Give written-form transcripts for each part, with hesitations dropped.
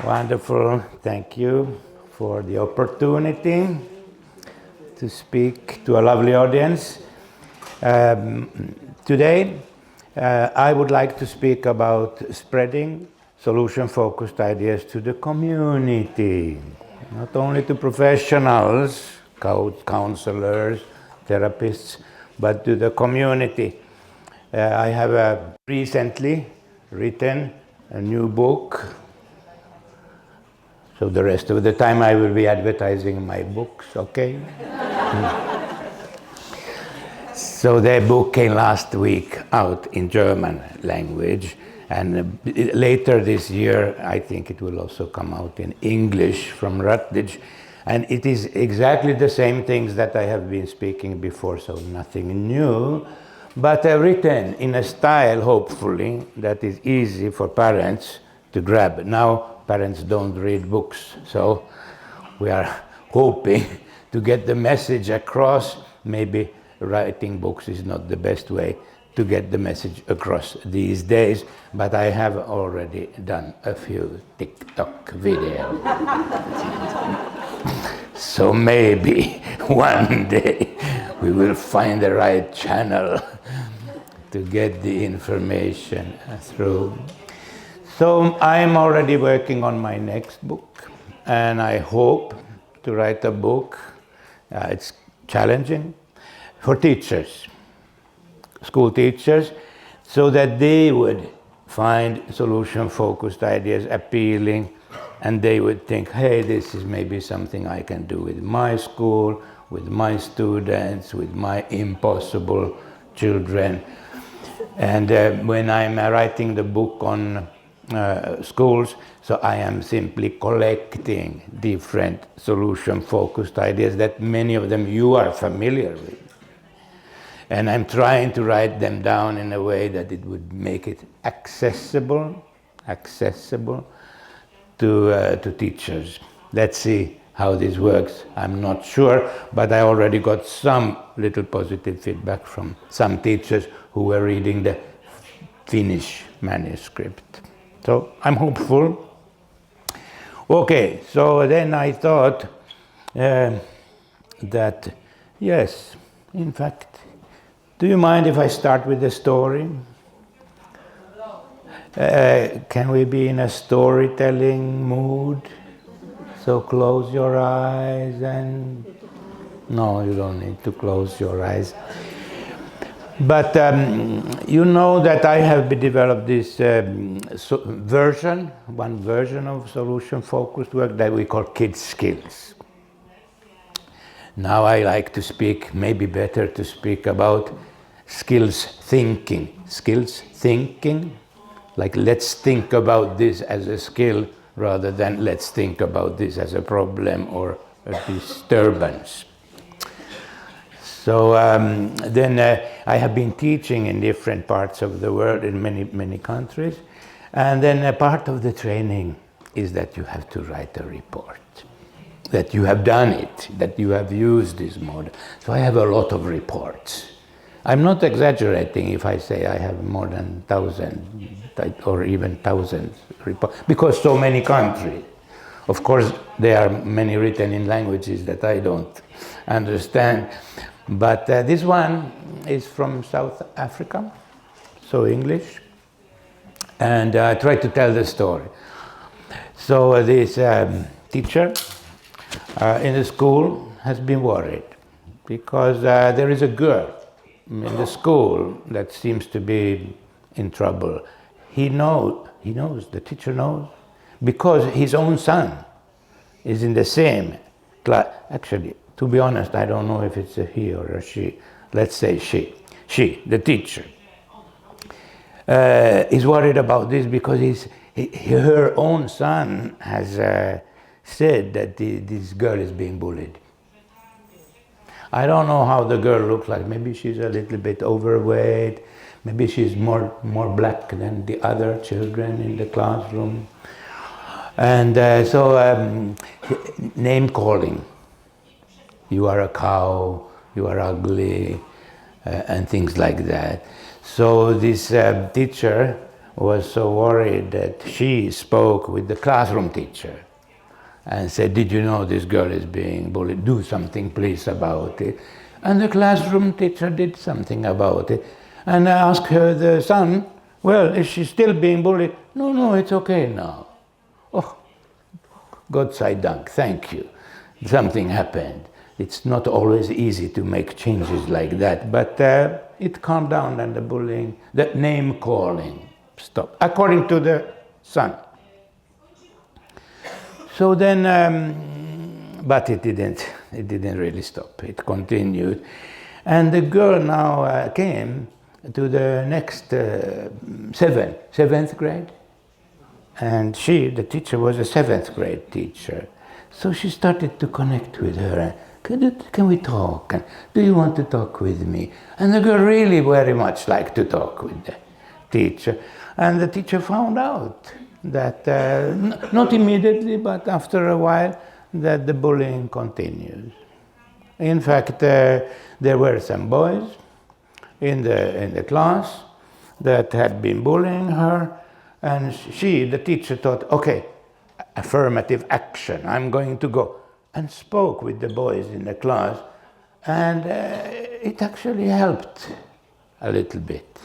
Wonderful. Thank you for the opportunity to speak to a lovely audience. Today, I would like to speak about spreading solution-focused ideas to the community, not only to professionals, counselors, therapists, but to the community. I have recently written a new book, so the rest of the time I will be advertising my books, okay? So the book came last week out in German language, and later this year I think it will also come out in English from Rutledge. And it is exactly the same things that I have been speaking before, so nothing new, but written in a style, hopefully, that is easy for parents to grab. Now, parents don't read books, so we are hoping to get the message across. Maybe writing books is not the best way to get the message across these days, but I have already done a few TikTok videos. So maybe one day we will find the right channel to get the information through. So I'm already working on my next book, and I hope to write a book. It's challenging for teachers, school teachers, so that they would find solution-focused ideas appealing, and they would think, hey, this is maybe something I can do with my school, with my students, with my impossible children. And when I'm writing the book on schools, so I am simply collecting different solution-focused ideas that many of them you are familiar with. And I'm trying to write them down in a way that it would make it accessible to teachers. Let's see how this works. I'm not sure, but I already got some little positive feedback from some teachers who were reading the Finnish manuscript. So I'm hopeful. Okay, so then I thought that, yes, in fact, do you mind if I start with a story? Can we be in a storytelling mood? So close your eyes and... No, you don't need to close your eyes. But you know that I have developed this one version of solution-focused work that we call kids skills. Now I like to speak, maybe better to speak about skills thinking, like let's think about this as a skill rather than let's think about this as a problem or a disturbance. So then I have been teaching in different parts of the world, in many countries, and then a part of the training is that you have to write a report, that you have done it, that you have used this model. So I have a lot of reports. I'm not exaggerating if I say I have more than 1,000 or even thousands reports, because so many countries. Of course, there are many written in languages that I don't understand. But this one is from South Africa, so English, and I try to tell the story. So this teacher in the school has been worried because there is a girl in the school that seems to be in trouble. He knows, the teacher knows, because his own son is in the same class. Actually, to be honest, I don't know if it's a he or a she. Let's say she, the teacher, is worried about this because her own son has said that this girl is being bullied. I don't know how the girl looks like. Maybe she's a little bit overweight. Maybe she's more black than the other children in the classroom. And so name calling. You are a cow, you are ugly, and things like that. So this teacher was so worried that she spoke with the classroom teacher and said, "Did you know this girl is being bullied? Do something please about it." And the classroom teacher did something about it. And I asked her, the son, "Well, is she still being bullied?" No, it's okay now." "Oh, God sei Dank, thank you. Something happened." It's not always easy to make changes like that, but it calmed down and the bullying, the name calling stopped, according to the son. So then, but it didn't really stop. It continued. And the girl now came to the next seventh grade. And the teacher was a 7th grade teacher. So she started to connect with her. Can we talk? And do you want to talk with me? And the girl really very much liked to talk with the teacher. And the teacher found out that, not immediately, but after a while, that the bullying continues. In fact, there were some boys in the class that had been bullying her, and the teacher thought, okay, affirmative action, I'm going to go, and spoke with the boys in the class, and it actually helped a little bit.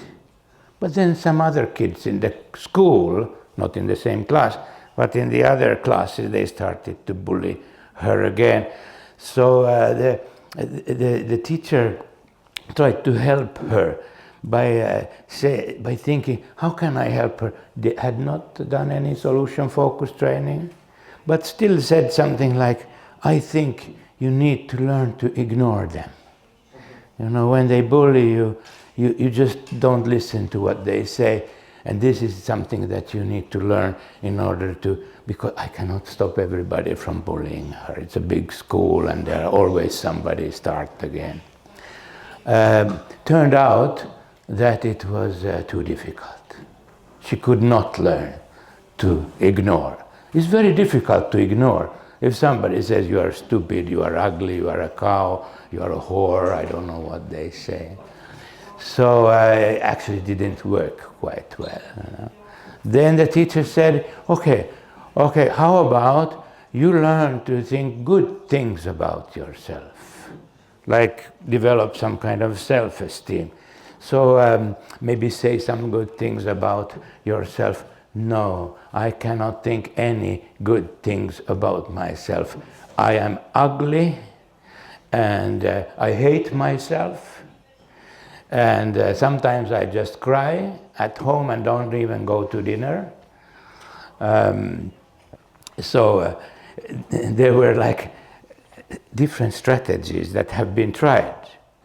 But then some other kids in the school, not in the same class, but in the other classes, they started to bully her again. So the teacher tried to help her by thinking, how can I help her? They had not done any solution-focused training, but still said something like, I think you need to learn to ignore them. You know, when they bully you, you just don't listen to what they say. And this is something that you need to learn in order to, because I cannot stop everybody from bullying her. It's a big school and there are always somebody start again. Turned out that it was too difficult. She could not learn to ignore. It's very difficult to ignore. If somebody says you are stupid, you are ugly, you are a cow, you are a whore, I don't know what they say. So actually it didn't work quite well. You know? Then the teacher said, okay, how about you learn to think good things about yourself, like develop some kind of self-esteem. So maybe say some good things about yourself. No, I cannot think any good things about myself. I am ugly and I hate myself. And sometimes I just cry at home and don't even go to dinner. So there were like different strategies that have been tried.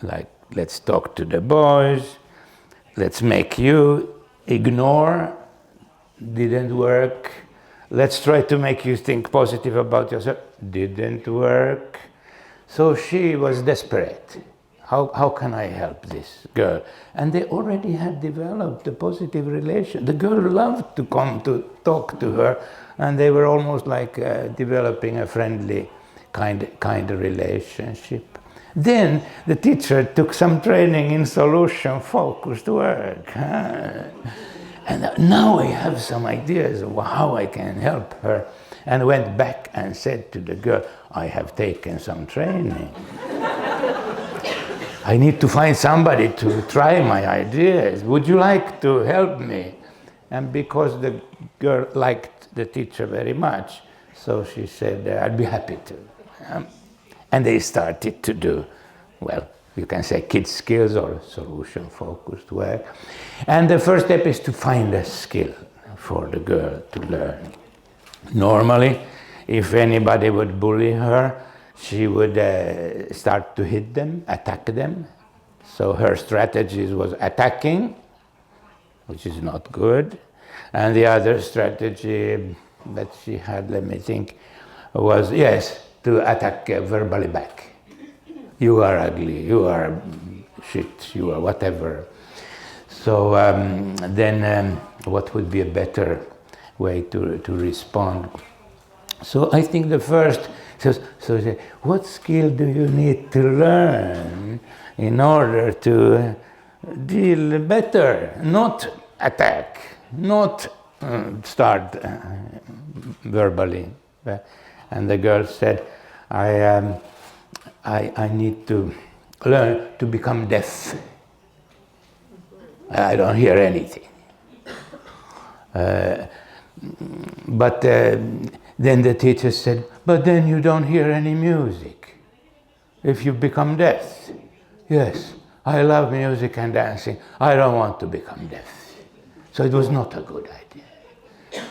Like, let's talk to the boys, let's make you ignore, didn't work. Let's try to make you think positive about yourself, didn't work. So she was desperate. How can I help this girl? And they already had developed a positive relation. The girl loved to come to talk to her, and they were almost like developing a friendly kind of relationship. Then the teacher took some training in solution-focused work. And now I have some ideas of how I can help her. And went back and said to the girl, I have taken some training. I need to find somebody to try my ideas. Would you like to help me? And because the girl liked the teacher very much, so she said, I'd be happy to. And they started to do, well, you can say kids skills or solution-focused work. And the first step is to find a skill for the girl to learn. Normally, if anybody would bully her, she would start to hit them, attack them. So her strategy was attacking, which is not good. And the other strategy that she had, let me think, was, yes, to attack verbally back. You are ugly, you are shit, you are whatever. So then what would be a better way to respond? So I think the first, so what skill do you need to learn in order to deal better, not attack, not start verbally. And the girl said, I need to learn to become deaf. I don't hear anything. But then the teacher said, but then you don't hear any music if you become deaf. Yes, I love music and dancing. I don't want to become deaf. So it was not a good idea.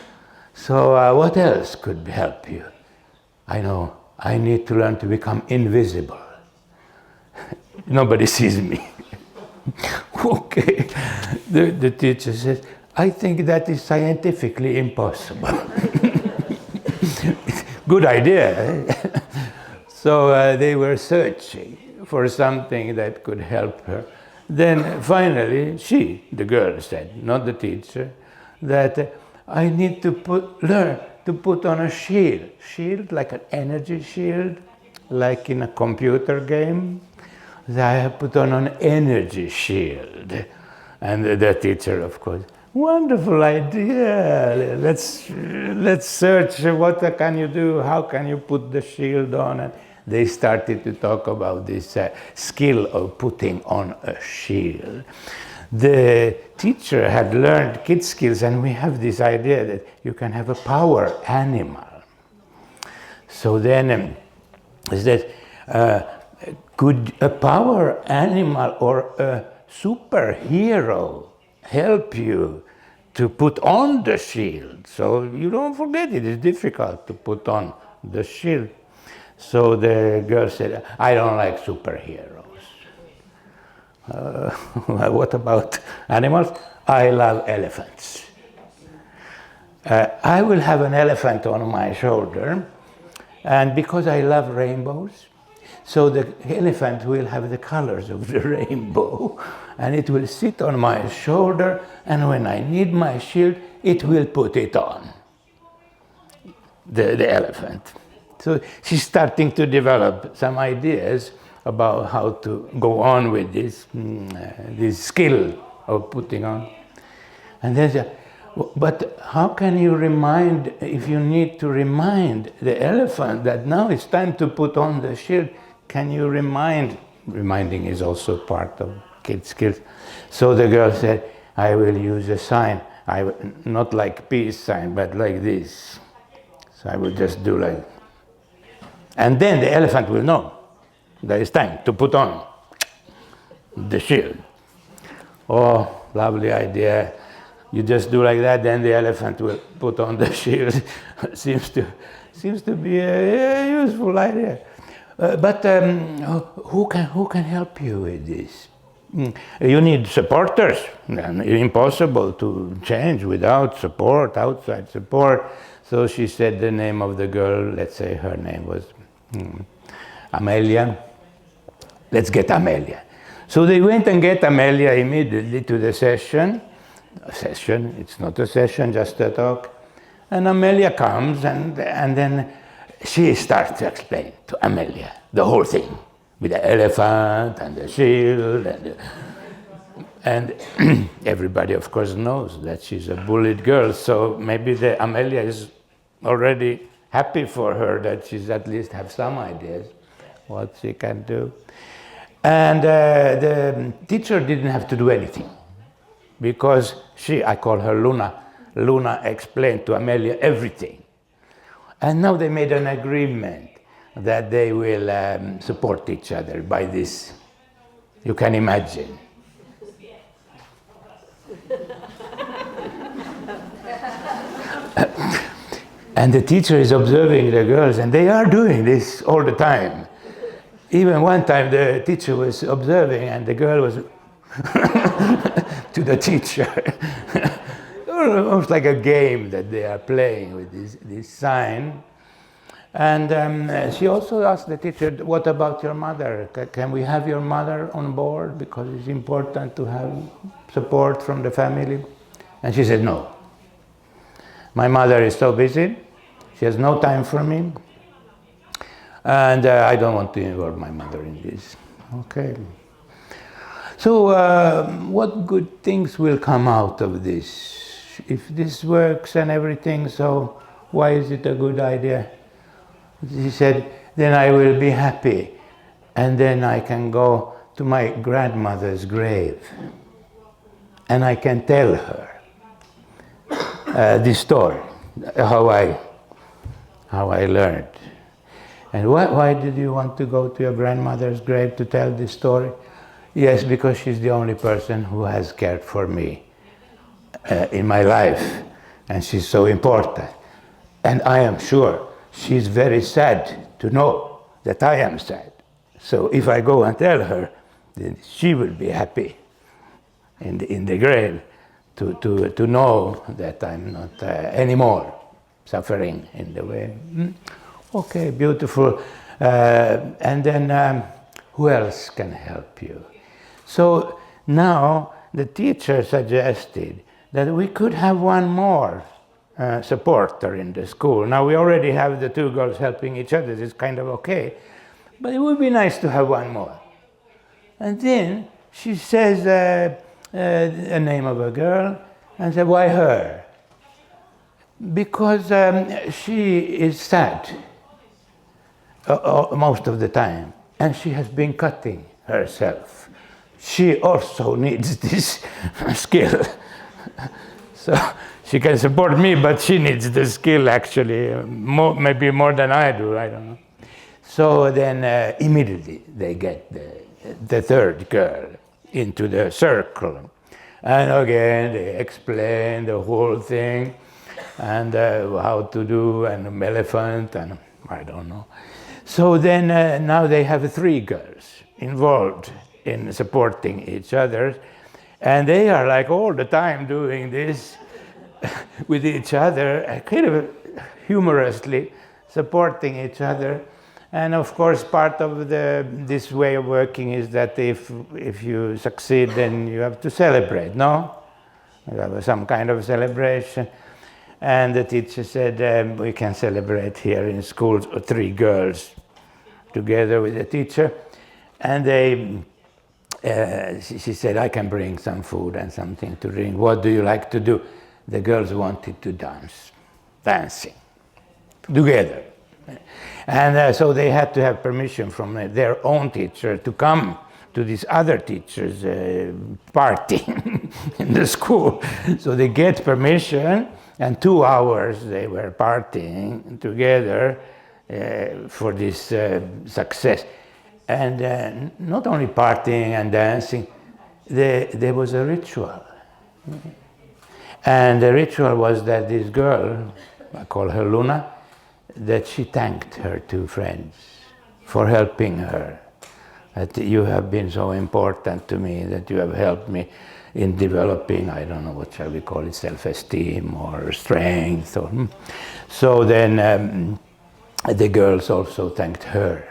So what else could help you? I know, I need to learn to become invisible. Nobody sees me. Okay. The teacher says, I think that is scientifically impossible. Good idea. Eh? So they were searching for something that could help her. Then finally, she, the girl, said, not the teacher, that I need to learn to put on a shield. Shield, like an energy shield, like in a computer game. I have put on an energy shield. And the teacher, of course, wonderful idea. Let's search. What can you do? How can you put the shield on? And they started to talk about this skill of putting on a shield. The teacher had learned kid skills, and we have this idea that you can have a power animal. So then, is that could a power animal or a superhero help you to put on the shield? So you don't forget it is difficult to put on the shield. So the girl said, I don't like superheroes. What about animals? I love elephants. I will have an elephant on my shoulder, and because I love rainbows, so the elephant will have the colors of the rainbow, and it will sit on my shoulder, and when I need my shield, it will put it on, the elephant. So she's starting to develop some ideas about how to go on with this skill of putting on. And then she said, but how can you remind, if you need to remind the elephant that now it's time to put on the shield, can you reminding is also part of kids' skills. So the girl said, I will use a sign, not like peace sign, but like this. So I will just do like, and then the elephant will know that it's time to put on the shield. Oh, lovely idea. You just do like that, then the elephant will put on the shield. seems to be a useful idea. But who can help you with this? You need supporters. Impossible to change without support, outside support. So she said the name of the girl, let's say her name was Amelia. Let's get Amelia. So they went and get Amelia immediately to the session. A session, it's not a session, just a talk. And Amelia comes and then she starts to explain to Amelia the whole thing with the elephant and the shield and everybody of course knows that she's a bullied girl, so maybe the Amelia is already happy for her that she's at least have some ideas what she can do. And the teacher didn't have to do anything because I call her Luna explained to Amelia everything. And now they made an agreement that they will support each other by this. You can imagine. And the teacher is observing the girls, and they are doing this all the time. Even one time the teacher was observing, and the girl was to the teacher. Almost like a game that they are playing with this sign. And she also asked the teacher, what about your mother? Can we have your mother on board? Because it's important to have support from the family. And she said, no. My mother is so busy. She has no time for me. And I don't want to involve my mother in this. Okay. So what good things will come out of this? if this works and everything, so why is it a good idea? She said, then I will be happy, and then I can go to my grandmother's grave, and I can tell her this story, how I learned. And why did you want to go to your grandmother's grave to tell this story? Yes, because she's the only person who has cared for me in my life, and she's so important. And I am sure she's very sad to know that I am sad. So if I go and tell her, then she will be happy in the grave to know that I'm not anymore suffering in the way. Okay, beautiful. And then who else can help you? So now the teacher suggested that we could have one more supporter in the school. Now we already have the two girls helping each other. It's kind of okay. But it would be nice to have one more. And then she says a name of a girl and said, why her? Because she is sad most of the time, and she has been cutting herself. She also needs this skill. So she can support me, but she needs the skill actually, maybe more than I do, I don't know. So then immediately they get the third girl into the circle. And again, they explain the whole thing and how to do an elephant and I don't know. So then now they have three girls involved in supporting each other. And they are like all the time doing this with each other, kind of humorously supporting each other. And of course, part of this way of working is that if you succeed, then you have to celebrate, no? You have some kind of celebration. And the teacher said, we can celebrate here in school, three girls together with the teacher. And she said, I can bring some food and something to drink. What do you like to do? The girls wanted to dancing together. And so they had to have permission from their own teacher to come to this other teacher's party in the school. So they get permission, and 2 hours they were partying together for this success. And not only partying and dancing, there was a ritual. And the ritual was that this girl, I call her Luna, that she thanked her two friends for helping her. That you have been so important to me, that you have helped me in developing, I don't know, what shall we call it, self-esteem or strength. So then the girls also thanked her,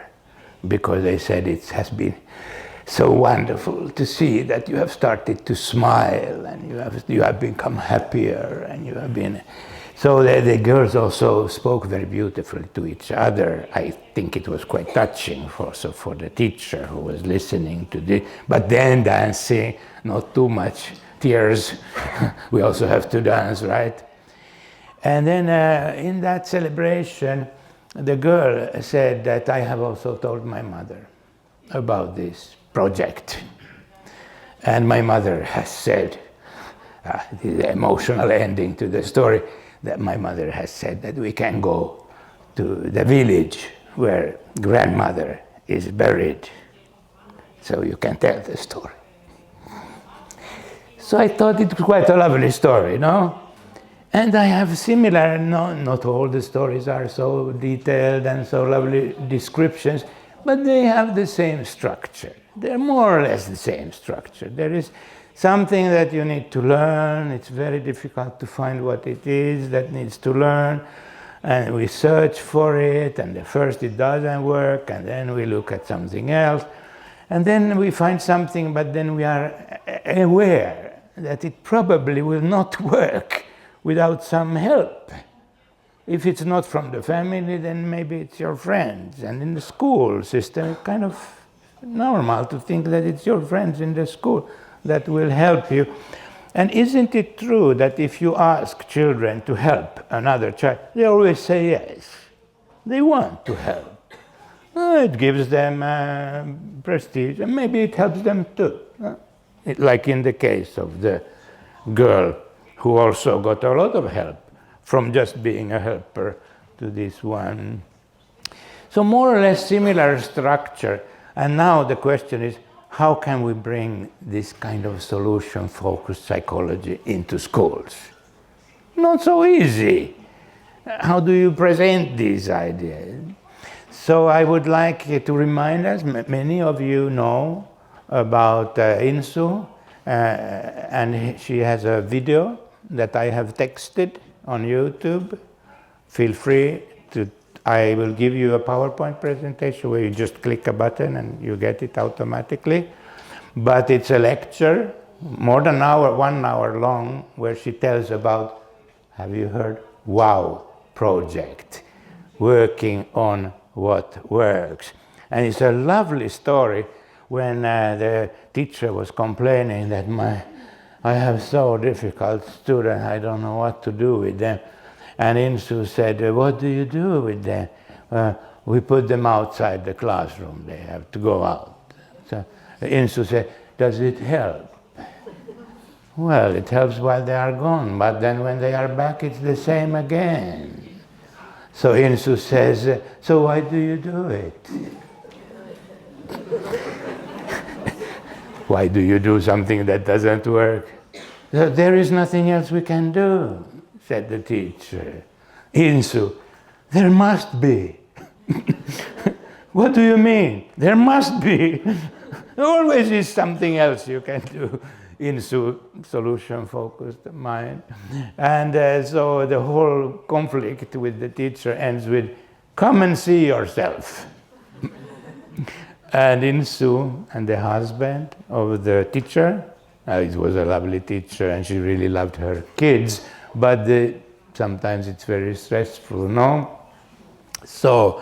because they said it has been so wonderful to see that you have started to smile and you have become happier and you have been. So the girls also spoke very beautifully to each other. I think it was quite touching also for the teacher who was listening to this. But then dancing, not too much tears. We also have to dance, right? And then in that celebration, the girl said that I have also told my mother about this project. And my mother has said, the emotional ending to the story, that my mother has said that we can go to the village where grandmother is buried, so you can tell the story. So I thought it was quite a lovely story, no? And I have similar, not all the stories are so detailed and so lovely descriptions, but they have the same structure. They're more or less the same structure. There is something that you need to learn. It's very difficult to find what it is that needs to learn. And we search for it, and at first it doesn't work, and then we look at something else. And then we find something, but then we are aware that it probably will not work without some help. If it's not from the family, then maybe it's your friends. And in the school system, it's kind of normal to think that it's your friends in the school that will help you. And isn't it true that if you ask children to help another child, they always say yes. They want to help. It gives them prestige, and maybe it helps them too. Like in the case of the girl who also got a lot of help from just being a helper to this one. So more or less similar structure. And now the question is, how can we bring this kind of solution-focused psychology into schools? Not so easy. How do you present these ideas? So I would like to remind us, many of you know about Insu, and she has a video that I have texted on YouTube. Feel free to, I will give you a PowerPoint presentation where you just click a button and you get it automatically. But it's a lecture, more than an hour, 1 hour long, where she tells about, have you heard, WOW project, working on what works. And it's a lovely story when the teacher was complaining that I have so difficult students, I don't know what to do with them. And Insu said, what do you do with them? We put them outside the classroom, they have to go out. So Insu said, does it help? Well, it helps while they are gone, but then when they are back, it's the same again. So Insu says, so why do you do it? Why do you do something that doesn't work? There is nothing else we can do, said the teacher. Insu, there must be. What do you mean? There must be. There always is something else you can do. Insu, solution-focused mind. And so the whole conflict with the teacher ends with, come and see yourself. And Insu and the husband of the teacher, it was a lovely teacher and she really loved her kids, but sometimes it's very stressful, no? So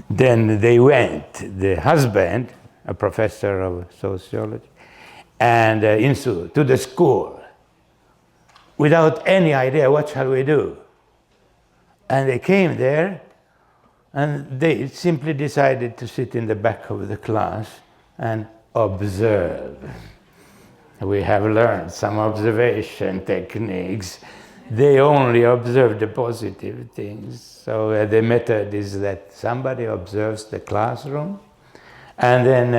then they went, the husband, a professor of sociology, and Insu to the school without any idea what shall we do. And they came there and they simply decided to sit in the back of the class and observe. We have learned some observation techniques. They only observe the positive things. So the method is that somebody observes the classroom, and then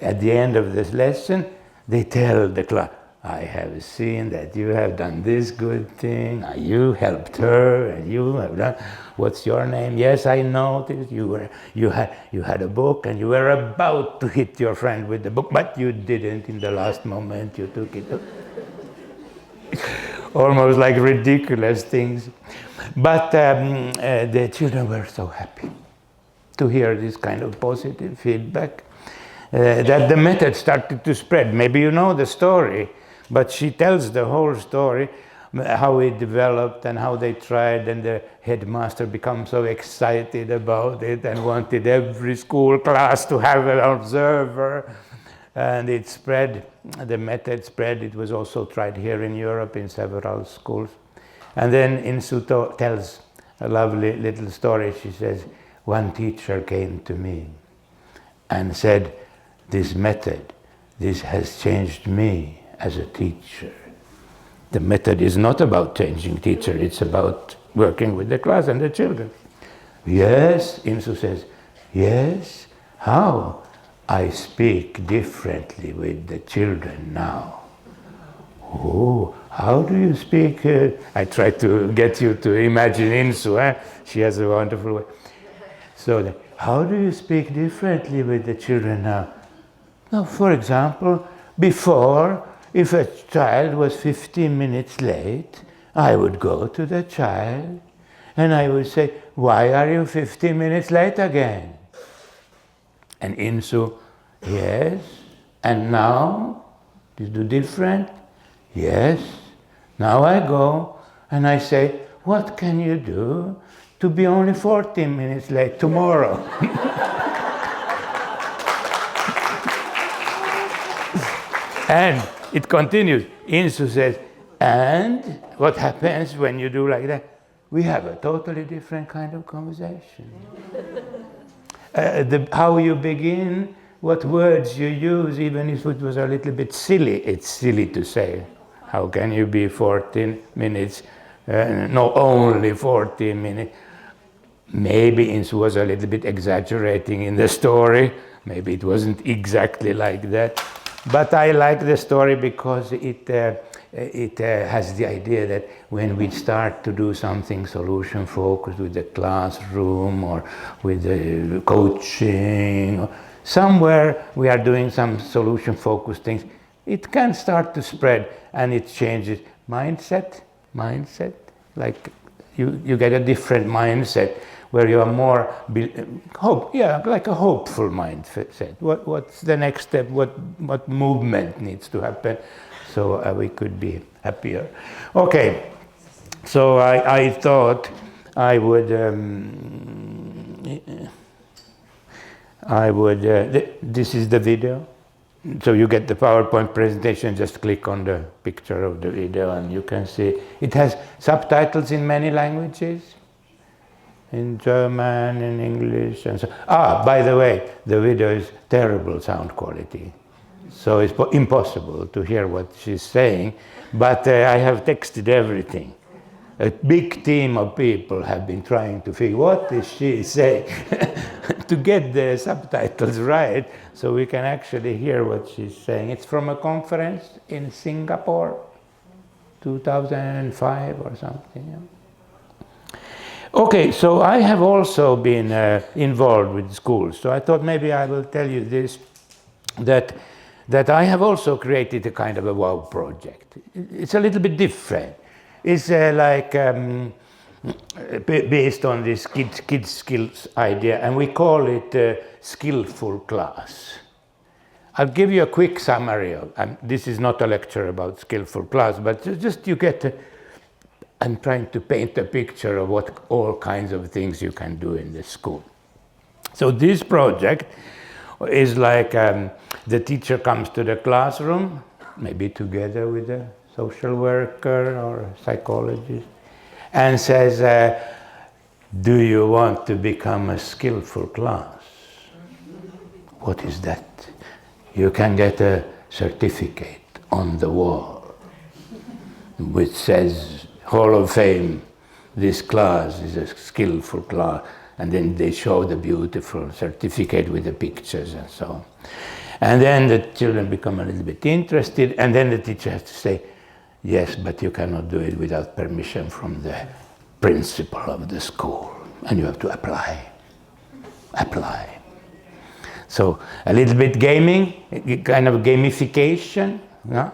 at the end of this lesson, they tell the class, I have seen that you have done this good thing, you helped her, and you have done, what's your name? Yes, I noticed you had a book and you were about to hit your friend with the book, but you didn't in the last moment, you took it. Almost like ridiculous things. But the children were so happy to hear this kind of positive feedback. That the method started to spread. Maybe you know the story, but she tells the whole story, how it developed and how they tried, and the headmaster became so excited about it and wanted every school class to have an observer. And it spread, the method spread. It was also tried here in Europe in several schools. And then Insu tells a lovely little story. She says, one teacher came to me and said, this method, this has changed me as a teacher. The method is not about changing teacher, it's about working with the class and the children. Yes, Insu says, yes, how? I speak differently with the children now. Oh, how do you speak? I try to get you to imagine Insu, she has a wonderful way. So, how do you speak differently with the children now? Now, for example, before, if a child was 15 minutes late, I would go to the child and I would say, why are you 15 minutes late again? And Insu, yes. And now, you do different? Yes. Now I go and I say, what can you do to be only 14 minutes late tomorrow? And it continues. Insu says, And what happens when you do like that? We have a totally different kind of conversation. How you begin, what words you use, even if it was a little bit silly, it's silly to say. How can you be 14 minutes? No, only 14 minutes. Maybe it was a little bit exaggerating in the story. Maybe it wasn't exactly like that. But I like the story because it has the idea that when we start to do something solution-focused with the classroom or with the coaching, or somewhere we are doing some solution-focused things, it can start to spread and it changes mindset, like you get a different mindset where you are more like a hopeful mindset. What's the next step? What movement needs to happen so we could be happier? Okay, so I thought I would this is the video. So you get the PowerPoint presentation, just click on the picture of the video and you can see it has subtitles in many languages, in German, in English, and so. By the way, the video is terrible sound quality, so it's impossible to hear what she's saying, but I have texted everything. A big team of people have been trying to figure what is she saying to get the subtitles right so we can actually hear what she's saying. It's from a conference in Singapore, 2005 or something. Yeah. Okay, so I have also been involved with schools, so I thought maybe I will tell you this, that I have also created a kind of a wow project. It's a little bit different. It's based on this kids skills idea, and we call it skillful class. I'll give you a quick summary of, this is not a lecture about skillful class, but just you get, I'm trying to paint a picture of what all kinds of things you can do in the school. So this project is like the teacher comes to the classroom, maybe together with a social worker or psychologist, and says, do you want to become a skillful class? What is that? You can get a certificate on the wall which says, Hall of Fame, this class is a skillful class, and then they show the beautiful certificate with the pictures and so on. And then the children become a little bit interested, and then the teacher has to say, yes, but you cannot do it without permission from the principal of the school, and you have to apply. So a little bit gaming, kind of gamification. No?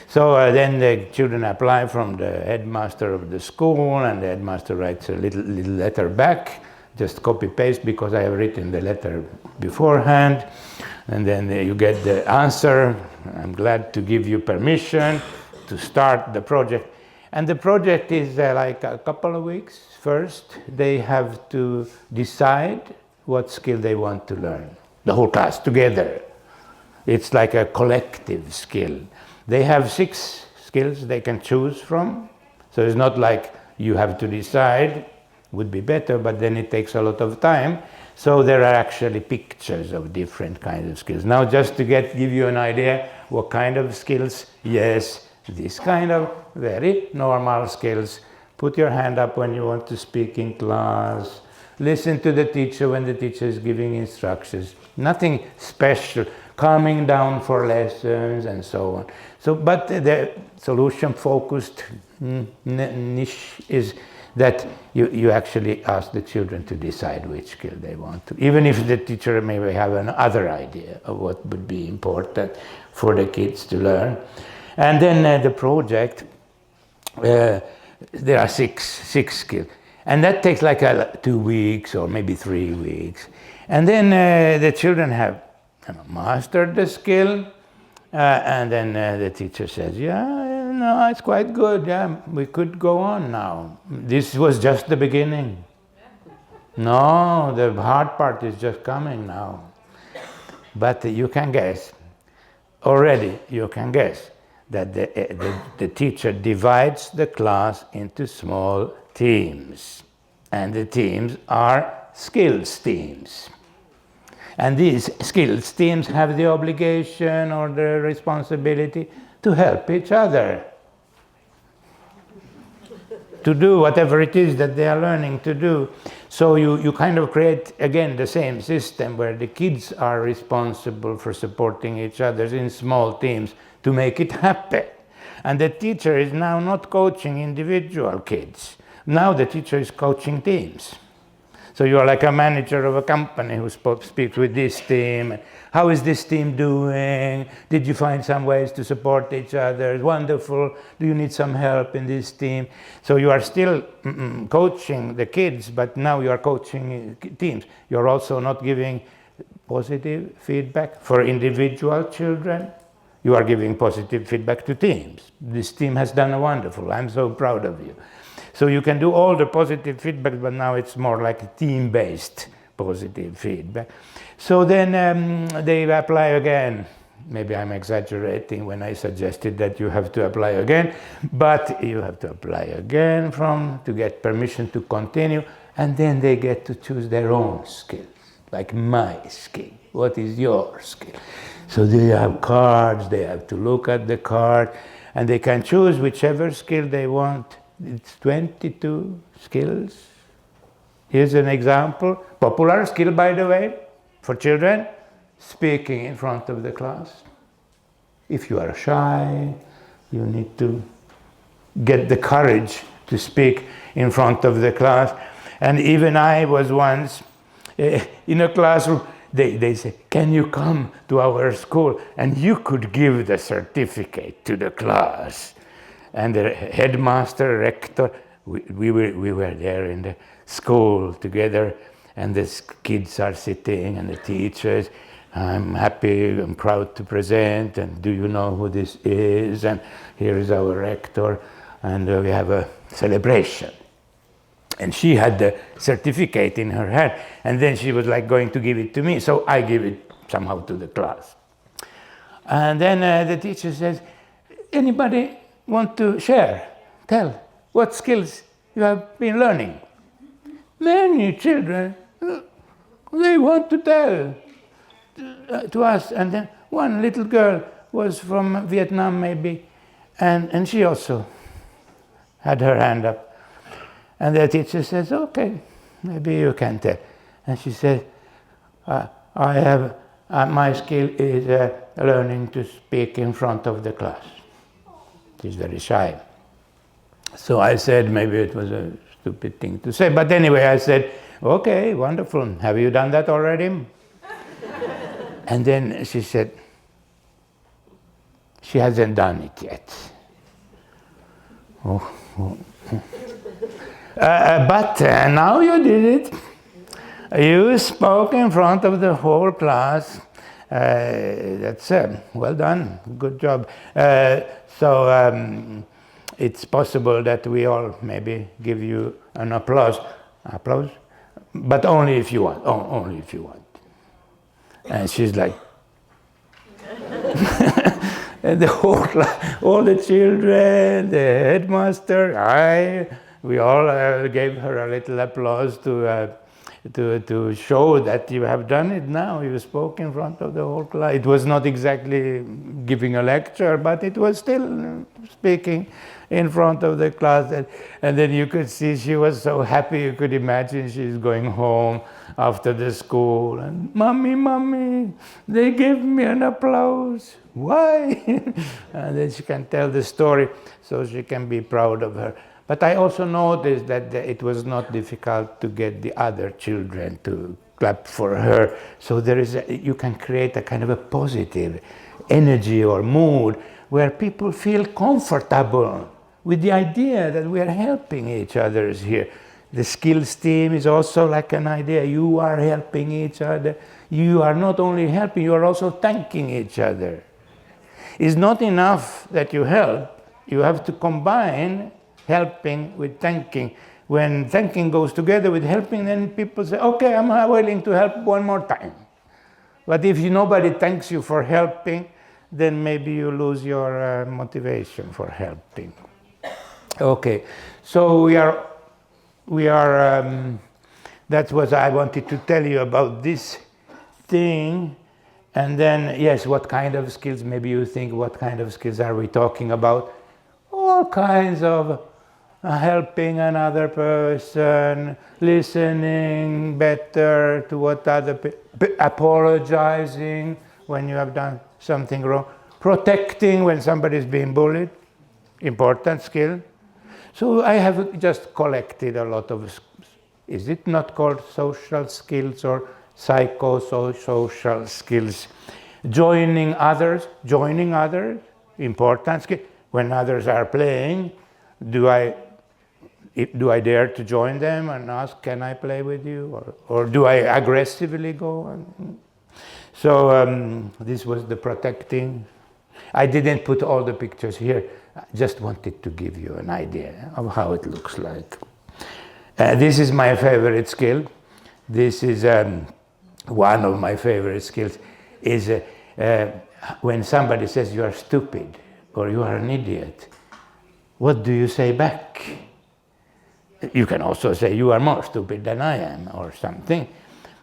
So then the children apply from the headmaster of the school, and the headmaster writes a little letter back, just copy paste because I have written the letter beforehand, and then you get the answer. I'm glad to give you permission to start the project. And the project is like a couple of weeks. First, they have to decide what skill they want to learn. The whole class together. It's like a collective skill. They have 6 skills they can choose from. So it's not like you have to decide, would be better, but then it takes a lot of time. So there are actually pictures of different kinds of skills. Now just to give you an idea what kind of skills, yes, this kind of very normal skills. Put your hand up when you want to speak in class. Listen to the teacher when the teacher is giving instructions. Nothing special. Calming down for lessons and so on. So, but the solution-focused niche is that you actually ask the children to decide which skill they want to. Even if the teacher may have another idea of what would be important for the kids to learn. And then the project, there are six skills. And that takes like 2 weeks or maybe 3 weeks. And then the children have mastered the skill. And then the teacher says, yeah, no, it's quite good. Yeah, we could go on now. This was just the beginning. No, the hard part is just coming now. But you can guess, already you can guess, that the teacher divides the class into small teams. And the teams are skills teams. And these skills teams have the obligation or the responsibility to help each other, to do whatever it is that they are learning to do. So you kind of create, again, the same system where the kids are responsible for supporting each other in small teams to make it happen. And the teacher is now not coaching individual kids. Now the teacher is coaching teams. So you are like a manager of a company who speaks with this team. How is this team doing? Did you find some ways to support each other? Wonderful. Do you need some help in this team? So you are still coaching the kids, but now you are coaching teams. You're also not giving positive feedback for individual children. You are giving positive feedback to teams. This team has done wonderful. I'm so proud of you. So you can do all the positive feedback, but now it's more like team-based positive feedback. So then they apply again. Maybe I'm exaggerating when I suggested that you have to apply again, but you have to apply again to get permission to continue, and then they get to choose their own skills, like my skill. What is your skill? So they have cards, they have to look at the card, and they can choose whichever skill they want. It's 22 skills. Here's an example. Popular skill, by the way, for children, speaking in front of the class. If you are shy, you need to get the courage to speak in front of the class. And even I was once in a classroom. They say, can you come to our school? And you could give the certificate to the class. And the headmaster, rector, we were there in the school together, and the kids are sitting, and the teachers. I'm happy, I'm proud to present, and do you know who this is? And here is our rector, and we have a celebration. And she had the certificate in her hand, and then she was like going to give it to me, so I give it somehow to the class. And then the teacher says, anybody want to share? Tell what skills you have been learning. Many children, they want to tell to us. And then one little girl was from Vietnam maybe, and she also had her hand up. And the teacher says, okay, maybe you can tell. And she said, my skill is learning to speak in front of the class. She's very shy. So I said, maybe it was a stupid thing to say, but anyway, I said, okay, wonderful. Have you done that already? And then she said, she hasn't done it yet. But now you did it. You spoke in front of the whole class. That's well done, good job. So it's possible that we all maybe give you an applause, but only if you want, only if you want. And she's like, and the whole class, all the children, the headmaster, we all gave her a little applause to show that you have done it now. You spoke in front of the whole class. It was not exactly giving a lecture, but it was still speaking in front of the class. And then you could see she was so happy. You could imagine she's going home after the school. And, Mommy, they gave me an applause. Why? And then she can tell the story so she can be proud of her. But I also noticed that it was not difficult to get the other children to clap for her. So you can create a kind of a positive energy or mood where people feel comfortable with the idea that we are helping each other here. The skills team is also like an idea. You are helping each other. You are not only helping, you are also thanking each other. It's not enough that you help. You have to combine helping with thanking. When thanking goes together with helping, then people say, okay, I'm willing to help one more time. But if nobody thanks you for helping, then maybe you lose your motivation for helping. Okay, so we are that's what I wanted to tell you about this thing. And then, yes, what kind of skills? Maybe you think, what kind of skills are we talking about? All kinds of helping another person, listening better to what other people, apologizing when you have done something wrong, protecting when somebody is being bullied, important skill. So I have just collected a lot of, is it not called social skills or psychosocial skills? Joining others, important skill. When others are playing, do I dare to join them and ask, can I play with you? Or do I aggressively go? So this was the protecting. I didn't put all the pictures here. I just wanted to give you an idea of how it looks like. This is my favorite skill. This is one of my favorite skills, is when somebody says you are stupid or you are an idiot, what do you say back? You can also say you are more stupid than I am or something,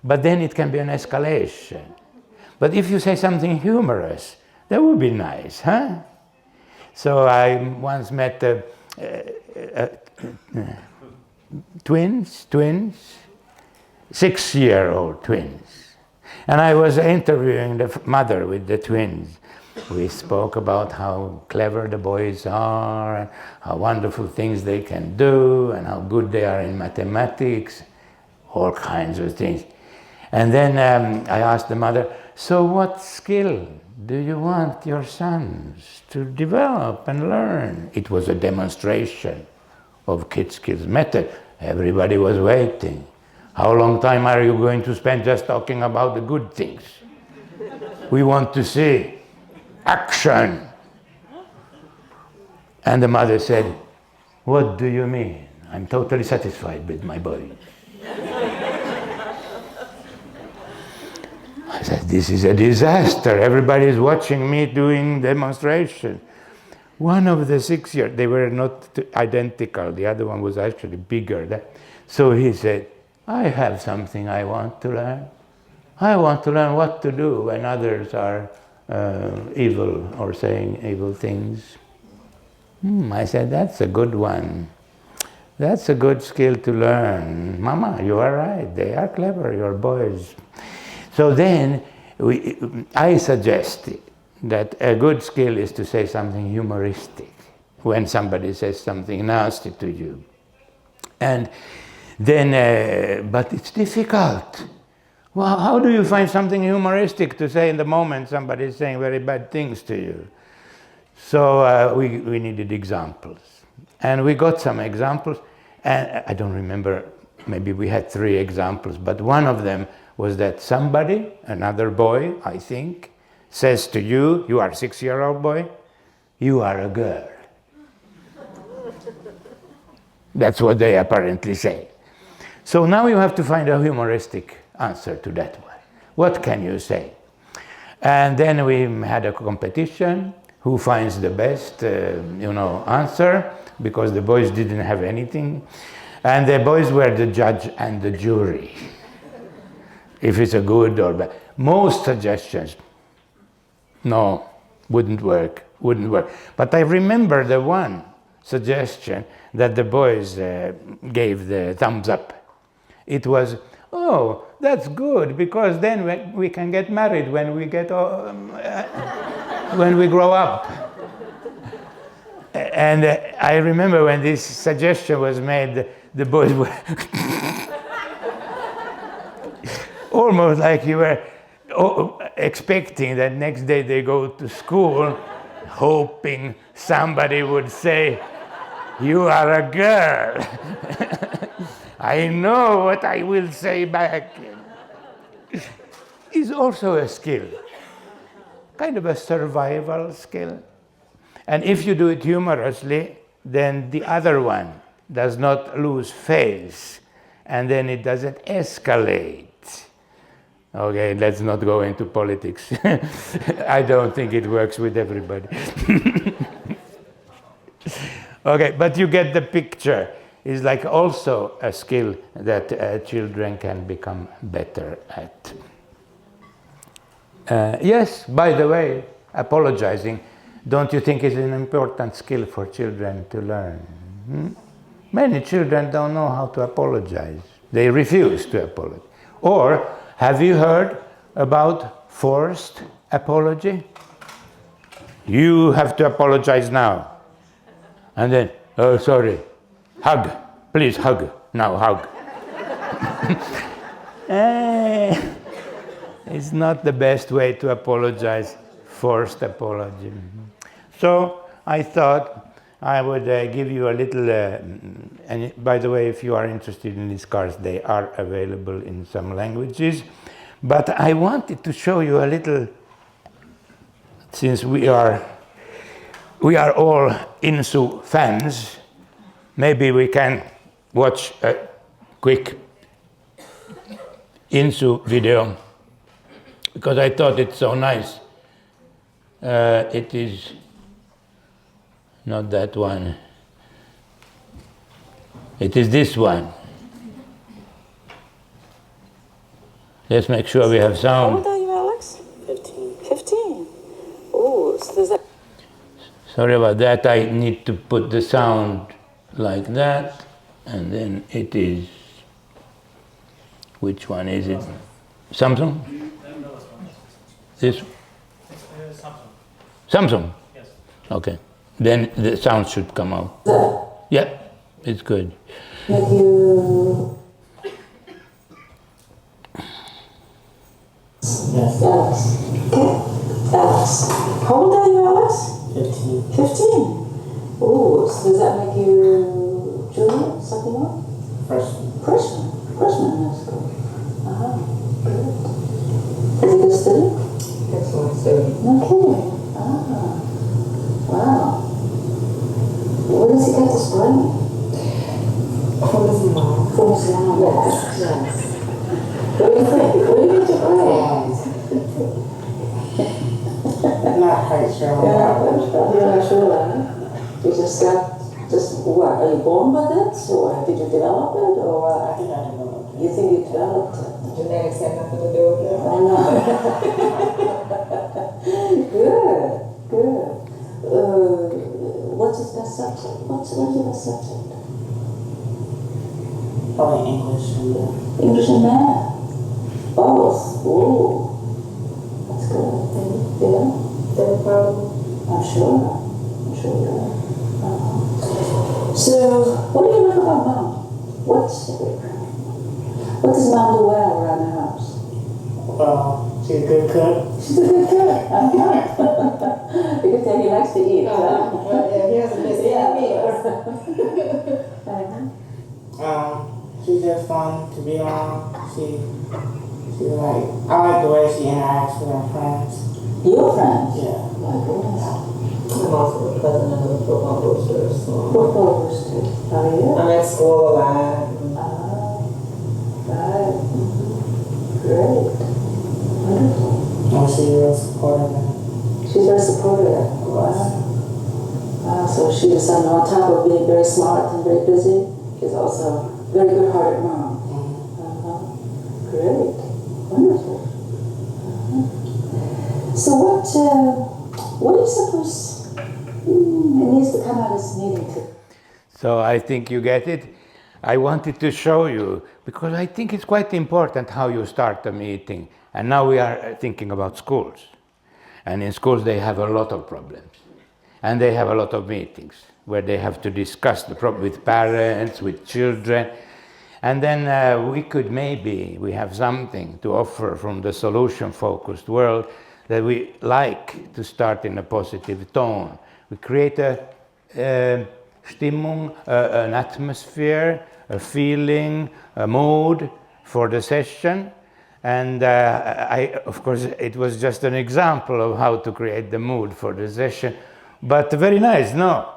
but then it can be an escalation. But if you say something humorous, that would be nice, huh? So I once met twins, 6-year-old twins. And I was interviewing the mother with the twins. We spoke about how clever the boys are, and how wonderful things they can do, and how good they are in mathematics, all kinds of things. And then I asked the mother, so what skill do you want your sons to develop and learn? It was a demonstration of Kid Skills method. Everybody was waiting. How long time are you going to spend just talking about the good things? We want to see action. And the mother said, what do you mean? I'm totally satisfied with my boys. I said, this is a disaster. Everybody is watching me doing demonstration. One of the 6-year, they were not identical. The other one was actually bigger. So he said, I have something I want to learn. I want to learn what to do when others are evil or saying evil things. I said, that's a good one. That's a good skill to learn. Mama, you are right. They are clever, your boys. So then I suggested that a good skill is to say something humoristic when somebody says something nasty to you. And then, but it's difficult. Well, how do you find something humoristic to say in the moment somebody is saying very bad things to you? So we needed examples. And we got some examples, and I don't remember, maybe we had 3 examples, but one of them was that somebody, another boy, I think, says to you, you are a 6-year-old boy, you are a girl. That's what they apparently say. So now you have to find a humoristic answer to that one. What can you say? And then we had a competition, who finds the best, answer, because the boys didn't have anything. And the boys were the judge and the jury. If it's a good or bad. Most suggestions, no, wouldn't work. But I remember the one suggestion that the boys gave the thumbs up. It was, oh, that's good, because then we can get married when we grow up. And I remember when this suggestion was made, the boys were almost like you were expecting that next day they go to school, hoping somebody would say, you are a girl. I know what I will say back. Is also a skill, kind of a survival skill. And if you do it humorously, then the other one does not lose face, and then it doesn't escalate. Okay, let's not go into politics. I don't think it works with everybody. Okay, but you get the picture. It's like also a skill that children can become better at. Yes, by the way, apologizing, don't you think is an important skill for children to learn? Many children don't know how to apologize. They refuse to apologize. Or, have you heard about forced apology? You have to apologize now. And then, oh, sorry, hug, please hug, now hug. It's not the best way to apologize, forced apology. So I thought I would give you a little, and by the way, if you are interested in these cards, they are available in some languages. But I wanted to show you a little, since we are all Insu fans, maybe we can watch a quick Insu video, because I thought it's so nice. It is not that one. It is this one. Let's make sure we have sound. How old are you, Alex? 15. 15. Oh, so there's that. Sorry about that, I need to put the sound like that, and then it is, which one is it? Samsung? This? Samsung? Yes. Okay, then the sound should come out. Yeah, it's good. Thank you. Yes. Alex. Okay. Alex. How old are you, Alex? 15. 15. Oh, so does that make you junior, sophomore? Freshman. Freshman. Freshman in high school. Good. Is he good student? Excellent student. No kidding. Wow. Where does he get this brain? From his mom. From his mom. Yes. What do you think? Where do you get your brain? Not quite sure. You're not sure, huh? You just what, are you born with it? Or did you develop it? Or I think I developed it. you think you developed it? Genetics had nothing to do with it. I know. Good. What's his best subject? What's your best subject? Probably English and math. English and math. Both. Ooh. That's good. Yeah. They're probably. I'm sure. So, what do you like about Mom? What does Mom do well around the house? Well, she's a good cook. She's a good cook. You can tell he likes to eat. Yeah, he hasn't missed any meals. She's just fun to be around. I like the way she interacts with her friends. Your friends? Yeah. My goodness. I'm also the president of the football boosters. So Football booster. How are you? I'm at school a lot. Right. Great. Wonderful. And she's real supportive. She's very supportive. Wow. So she's on top of being very smart and very busy. She's also a very good-hearted mom. Great. Wonderful. So what do you suppose it needs to come out of this meeting too? So I think you get it. I wanted to show you, because I think it's quite important how you start a meeting. And now we are thinking about schools. And in schools they have a lot of problems. And they have a lot of meetings where they have to discuss the problem with parents, with children. And then we have something to offer from the solution-focused world that we like to start in a positive tone. We create a Stimmung, an atmosphere, a feeling, a mood for the session. And of course, it was just an example of how to create the mood for the session. But very nice, no?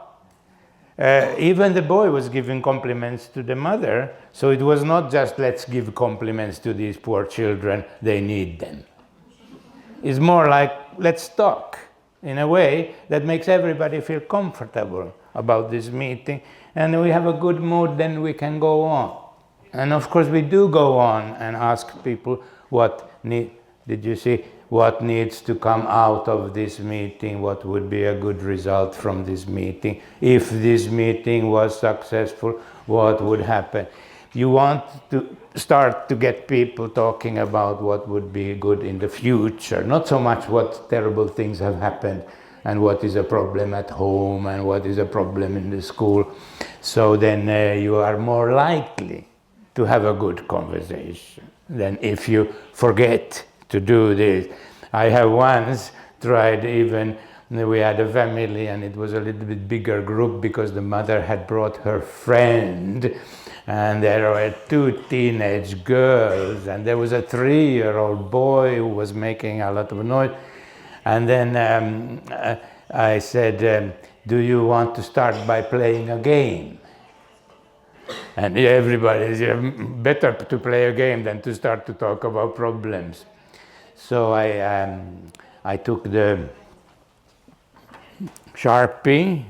even the boy was giving compliments to the mother, so it was not just let's give compliments to these poor children, they need them. It's more like let's talk in a way that makes everybody feel comfortable about this meeting, and we have a good mood, then we can go on. And of course we do go on and ask people what needs to come out of this meeting, what would be a good result from this meeting. If this meeting was successful, what would happen? You want to start to get people talking about what would be good in the future, not so much what terrible things have happened and what is a problem at home and what is a problem in the school. So then you are more likely to have a good conversation than if you forget to do this. I have once tried, even we had a family and it was a little bit bigger group because the mother had brought her friend, and there were 2 teenage girls and there was a 3-year-old boy who was making a lot of noise. And then I said, do you want to start by playing a game? And everybody said, better to play a game than to start to talk about problems. So I took the Sharpie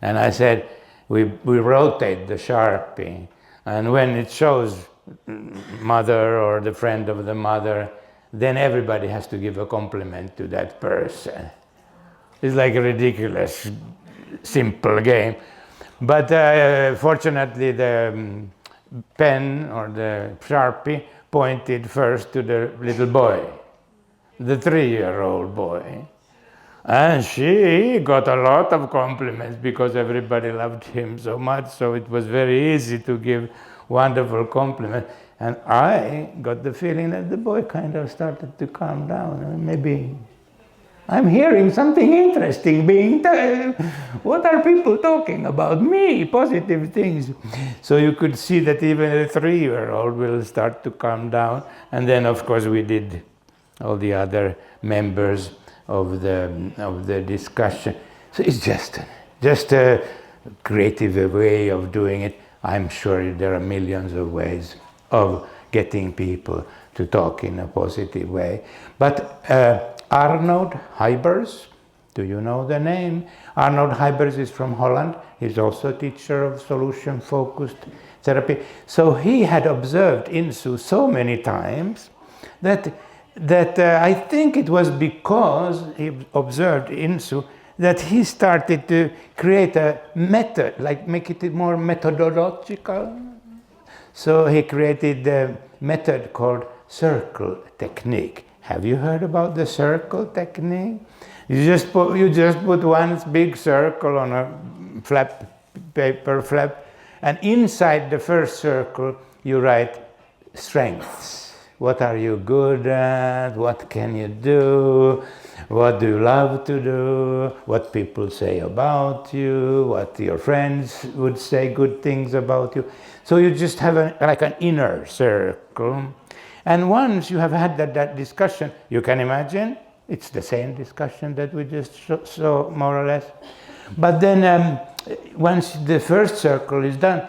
and I said, we rotate the Sharpie, and when it shows mother or the friend of the mother, then everybody has to give a compliment to that person. It's like a ridiculous, simple game. But fortunately the pen or the Sharpie pointed first to the little boy, the 3-year-old boy. And she got a lot of compliments because everybody loved him so much, so it was very easy to give wonderful compliments. And I got the feeling that the boy kind of started to calm down. Maybe I'm hearing something interesting being what are people talking about? Me, positive things. So you could see that even a 3-year-old will start to calm down. And then of course we did all the other members of the discussion. So it's just a creative way of doing it. I'm sure there are millions of ways of getting people to talk in a positive way. But Arnold Huybers, do you know the name? Arnold Huybers is from Holland. He's also a teacher of solution-focused therapy. So he had observed Insu so many times that I think it was because he observed Insu that he started to create a method, like make it more methodological. So he created a method called circle technique. Have you heard about the circle technique? You just put one big circle on a paper flap, and inside the first circle you write strengths. What are you good at? What can you do? What do you love to do? What people say about you? What your friends would say good things about you? So you just have like an inner circle. And once you have had that discussion, you can imagine, it's the same discussion that we just saw more or less. But then once the first circle is done,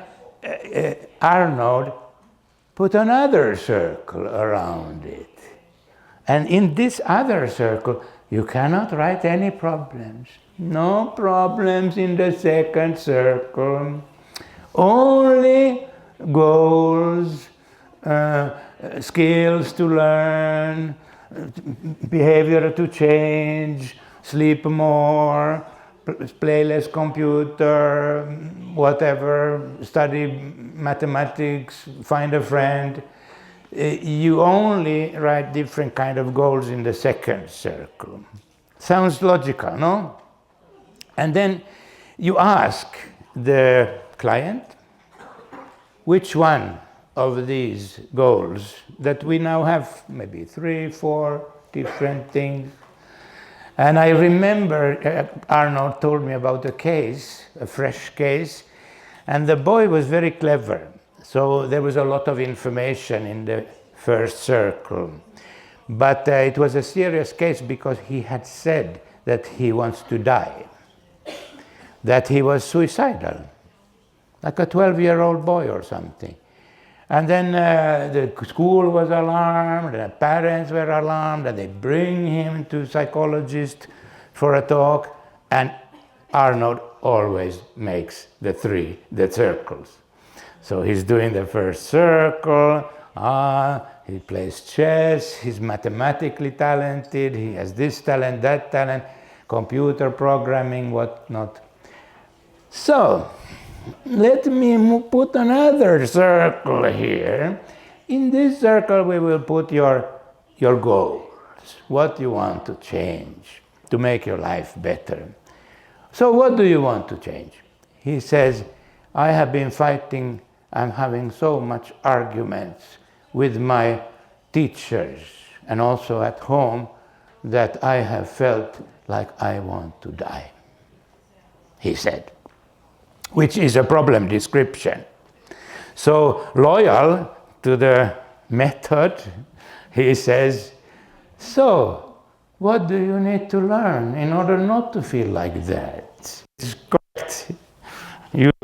Arnold put another circle around it. And in this other circle, you cannot write any problems. No problems in the second circle. Only goals, skills to learn, behavior to change, sleep more, play less computer, whatever, study mathematics, find a friend. You only write different kind of goals in the second circle. Sounds logical, no? And then you ask the client, which one of these goals that we now have, maybe 3, 4 different things. And I remember Arnold told me about a case, a fresh case, and the boy was very clever. So there was a lot of information in the first circle. But it was a serious case because he had said that he wants to die. that he was suicidal, like a 12-year-old boy or something. And then the school was alarmed, the parents were alarmed, and they bring him to psychologist for a talk, and Arnold always makes the circles. So he's doing the first circle, he plays chess, he's mathematically talented, he has this talent, that talent, computer programming, whatnot. So, let me put another circle here. In this circle we will put your goals, what you want to change to make your life better. So what do you want to change? He says, I have been fighting, I'm having so much arguments with my teachers and also at home that I have felt like I want to die, he said, which is a problem description. So loyal to the method, he says, so what do you need to learn in order not to feel like that? It's correct.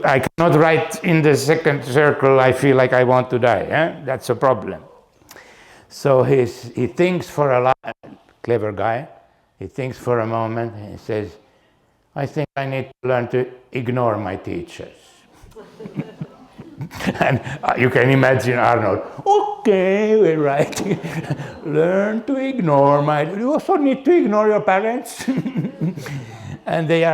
I cannot write in the second circle, I feel like I want to die. That's a problem. So he thinks for a lot, clever guy, he thinks for a moment, and he says, I think I need to learn to ignore my teachers. And you can imagine Arnold, okay, we're writing, learn to ignore you also need to ignore your parents. And they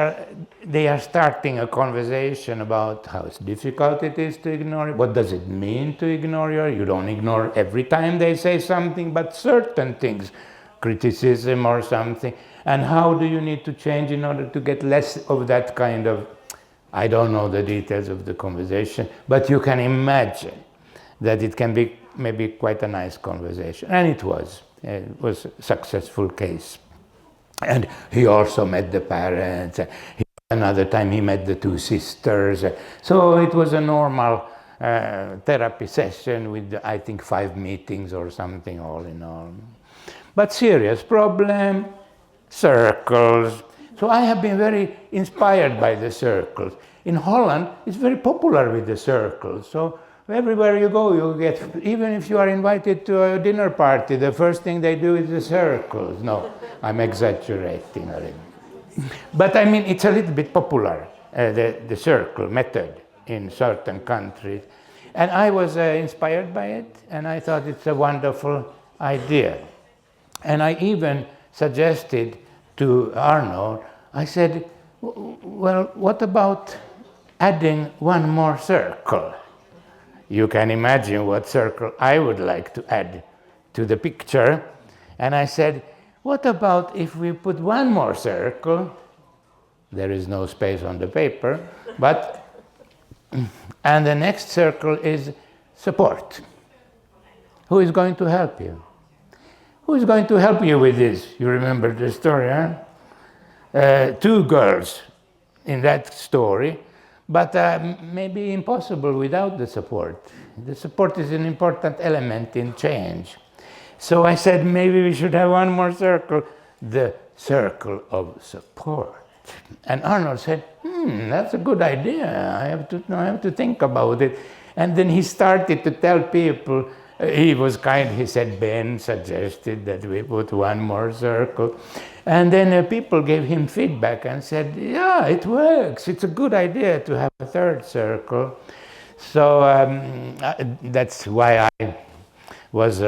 are starting a conversation about how difficult it is to ignore it. What does it mean to ignore you don't ignore every time they say something, but certain things, criticism or something. And how do you need to change in order to get less of that kind of, I don't know the details of the conversation, but you can imagine that it can be maybe quite a nice conversation. And it was a successful case. And he also met the parents. Another time he met the two sisters. So it was a normal therapy session with, I think, 5 meetings or something all in all. But serious problem, circles. So I have been very inspired by the circles. In Holland, it's very popular with the circles. So everywhere you go, you get, even if you are invited to a dinner party, the first thing they do is the circles. No, I'm exaggerating a little. But I mean, it's a little bit popular, the circle method in certain countries. And I was inspired by it, and I thought it's a wonderful idea. And I even suggested to Arnold, I said, well, what about adding one more circle? You can imagine what circle I would like to add to the picture. And I said, what about if we put one more circle? There is no space on the paper, but, and the next circle is support. Who is going to help you? Who is going to help you with this? You remember the story, huh? 2 girls in that story, but maybe impossible without the support. The support is an important element in change. So I said, maybe we should have one more circle, the circle of support. And Arnold said, that's a good idea. I have to think about it. And then he started to tell people, he was kind, he said, Ben suggested that we put one more circle. And then people gave him feedback and said, yeah, it works. It's a good idea to have a 3rd circle. So that's why I was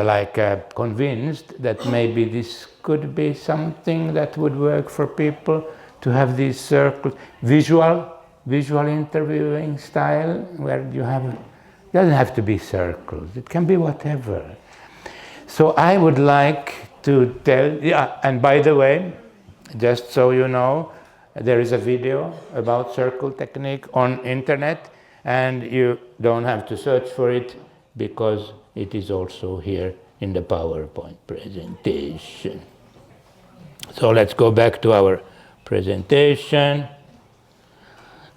convinced that maybe this could be something that would work for people, to have these circles, visual interviewing style, where you have, it doesn't have to be circles, it can be whatever. So I would like to tell, and by the way, just so you know, there is a video about circle technique on internet, and you don't have to search for it because it is also here in the PowerPoint presentation. So let's go back to our presentation.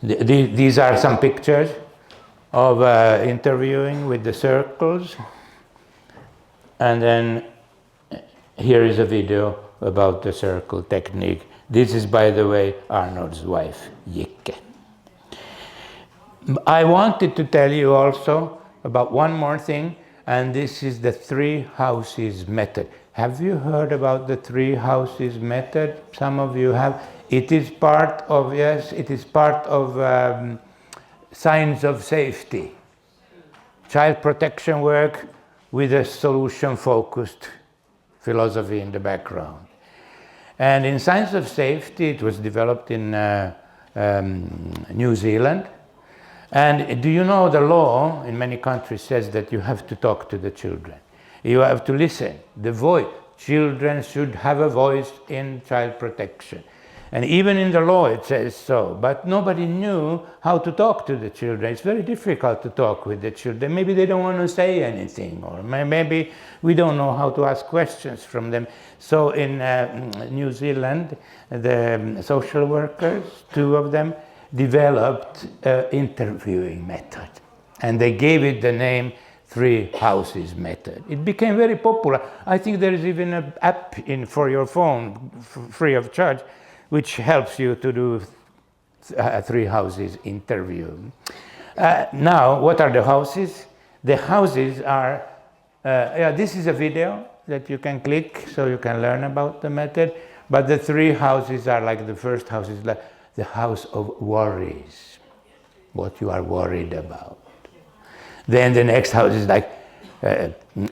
These are some pictures of interviewing with the circles. And then here is a video about the circle technique. This is, by the way, Arnold's wife, Jikke. I wanted to tell you also about one more thing, and this is the 3 houses method. Have you heard about the 3 houses method? Some of you have. It is part of, yes, it is part of signs of safety. Child protection work with a solution-focused philosophy in the background. And in signs of safety, it was developed in New Zealand. And do you know the law in many countries says that you have to talk to the children. You have to listen. The voice. Children should have a voice in child protection. And even in the law it says so. But nobody knew how to talk to the children. It's very difficult to talk with the children. Maybe they don't want to say anything, or maybe we don't know how to ask questions from them. So in New Zealand, the social workers, 2 of them, developed an interviewing method. And they gave it the name 3 houses method. It became very popular. I think there is even an app for your phone, free of charge, which helps you to do 3 houses interview. Now, what are the houses? The houses are, this is a video that you can click so you can learn about the method. But the 3 houses are like, the first house is like the house of worries, what you are worried about. Then the next house is like,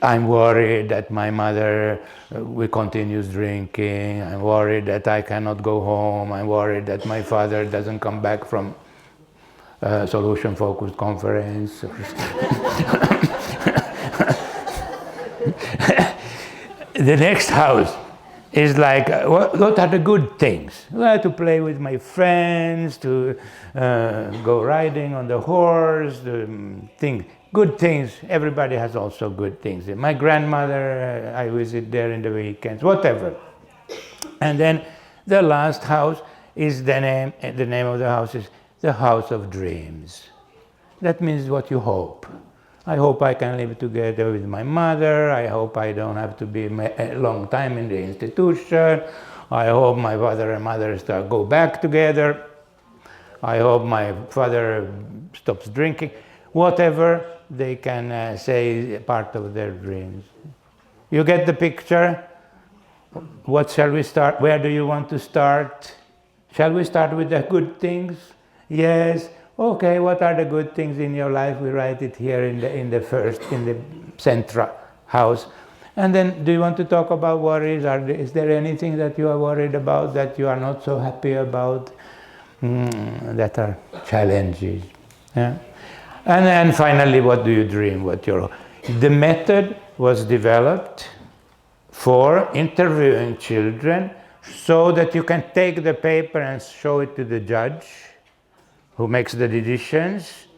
I'm worried that my mother will continue drinking. I'm worried that I cannot go home. I'm worried that my father doesn't come back from solution-focused conference. The next house is like, what are the good things? Well, to play with my friends, to go riding on the horse, things. Good things. Everybody has also good things. My grandmother, I visit there in the weekends, whatever. And then the last house is the name of the house is the house of dreams. That means what you hope. I hope I can live together with my mother. I hope I don't have to be a long time in the institution. I hope my father and mother go back together. I hope my father stops drinking. Whatever they can say part of their dreams. You get the picture? What shall we start? Where do you want to start? Shall we start with the good things? Yes. Okay, what are the good things in your life? We write it here in the central house. And then, do you want to talk about worries? Is there anything that you are worried about, that you are not so happy about, that are challenges? Yeah? And then finally, what do you dream? The method was developed for interviewing children so that you can take the paper and show it to the judge who makes the decisions,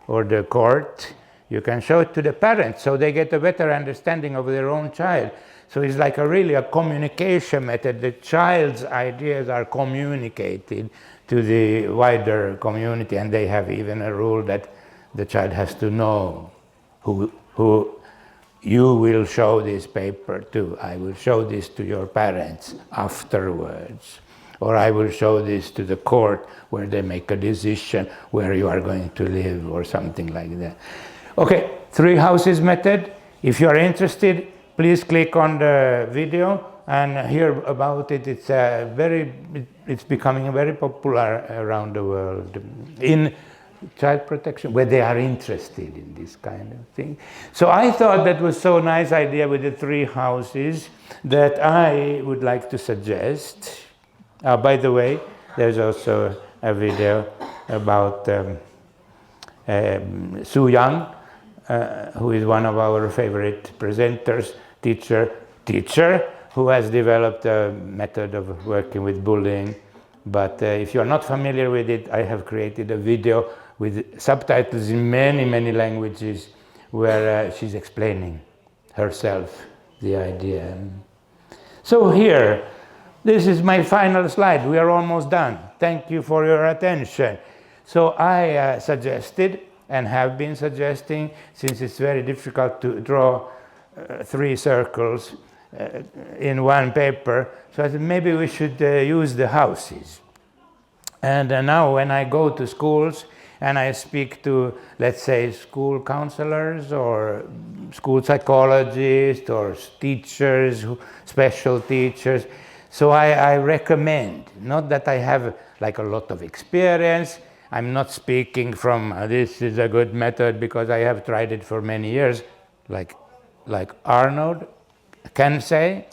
or the court. You can show it to the parents so they get a better understanding of their own child. So it's like really a communication method. The child's ideas are communicated to the wider community, and they have even a rule that the child has to know who you will show this paper to. I will show this to your parents afterwards. Or I will show this to the court where they make a decision where you are going to live, or something like that. Okay, 3 houses method. If you are interested, please click on the video and hear about it. It's becoming very popular around the world in child protection, where they are interested in this kind of thing. So I thought that was so nice idea with the 3 houses that I would like to suggest. By the way, there's also a video about Su Yang, who is one of our favorite presenters, teacher, who has developed a method of working with bullying. But if you're not familiar with it, I have created a video with subtitles in many, many languages where she's explaining herself the idea. So here, this is my final slide. We are almost done. Thank you for your attention. So I suggested, and have been suggesting, since it's very difficult to draw 3 circles in one paper, so I said maybe we should use the houses. And now when I go to schools and I speak to, let's say, school counselors or school psychologists or teachers, special teachers, so I recommend, not that I have like a lot of experience, I'm not speaking from this is a good method because I have tried it for many years, like Arnold can say,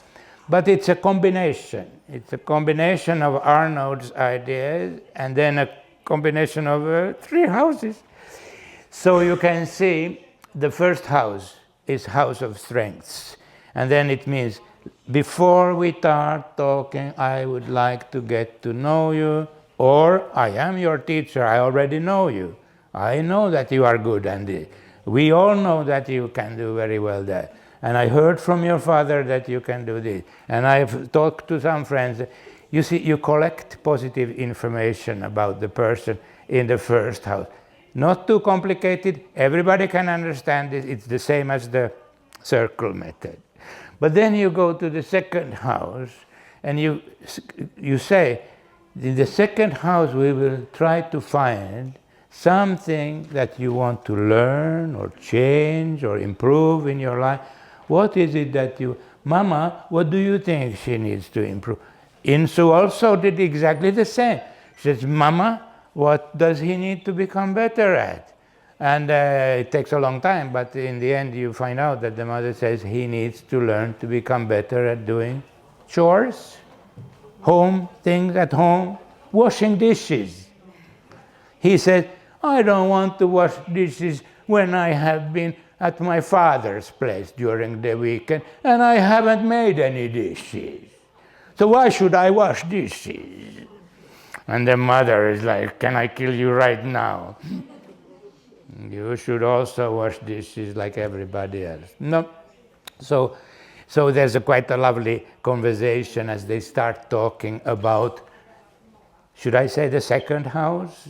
but it's a combination. It's a combination of Arnold's ideas and then a combination of 3 houses. So you can see the first house is house of strengths. And then it means before we start talking, I would like to get to know you, or I am your teacher, I already know you. I know that you are good and we all know that you can do very well there. And I heard from your father that you can do this. And I've talked to some friends. You see, you collect positive information about the person in the first house. Not too complicated. Everybody can understand it. It's the same as the circle method. But then you go to the second house and you say, in the second house we will try to find something that you want to learn or change or improve in your life. What is it that Mama, what do you think she needs to improve? Insu also did exactly the same. She says, Mama, what does he need to become better at? And it takes a long time, but in the end you find out that the mother says he needs to learn to become better at doing chores, home things at home, washing dishes. He says, I don't want to wash dishes when I have been at my father's place during the weekend and I haven't made any dishes. So why should I wash dishes? And the mother is like, can I kill you right now? You should also wash dishes like everybody else. No. So there's quite a lovely conversation as they start talking about, should I say the second house?